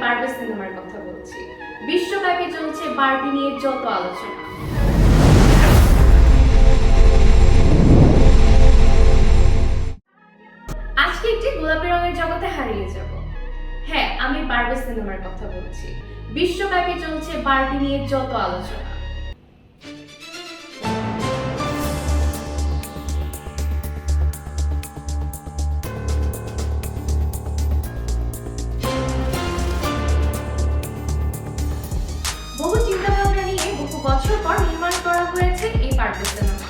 Barbie সিনেমার কথা বলছি। বিশ্বব্যাপী চলছে বারবি নিয়ে যত আলোচনা। আজকে একটি গোলাপি রঙের জগতে হারিয়ে যাব। হ্যাঁ, আমি বারবি সিনেমার কথা বলছি। বিশ্বব্যাপী চলছে বারবি নিয়ে যত আলোচনা। বহু চিন্তা ভাবনা নিয়ে বহু বছর পর নির্মাণ করা হয়েছে এই বারবি সিনেমা।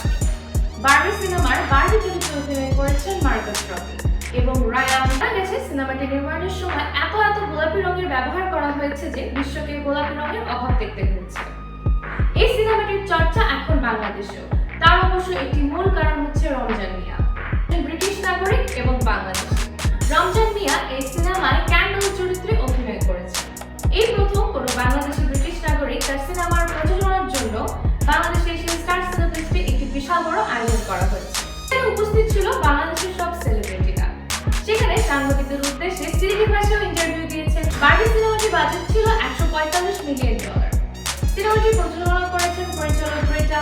বারবি সিনেমার বারবি চরিত্রে অভিনয় করেছেন মার্গট রবি এবং রায়ান। জানা গেছে সিনেমাটি নির্মাণের সময় এত গোলাপি রঙের ব্যবহার করা হয়েছে যে বিশ্বকে গোলাপি রঙের অভাব দেখতে হয়েছে। এই সিনেমাটির চর্চা এখন বাংলাদেশেও। তার অবশ্য একটি মূল কারণ হচ্ছে রমজান মিয়া, ব্রিটিশ নাগরিক এবং বাংলাদেশী। রমজান মিয়া এই সিনেমায় ক্যান্ডেল চরিত্রে অভিনয় করেছেন। এই প্রথম কোনো বাংলাদেশি ব্রিটিশ নাগরিক তার সিনেমার প্রযোজনার জন্য বাংলাদেশে এসে স্টার সিনেপ্লেক্সে একটি বিশাল বড় আয়োজন করা হয়েছে। এখানে উপস্থিত ছিল বাংলাদেশের সব সেলিব্রিটিরা। সেখানে সাংবাদিকদের উদ্দেশ্যে সিলেটি ভাষায় ইন্টারভিউ দিয়েছেন। বারবি সিনেমাটির বাজেট ছিল $145 মিলিয়ন। সিনেমাটি প্রযোজনা করেছেন পরিচালক গ্রেটা।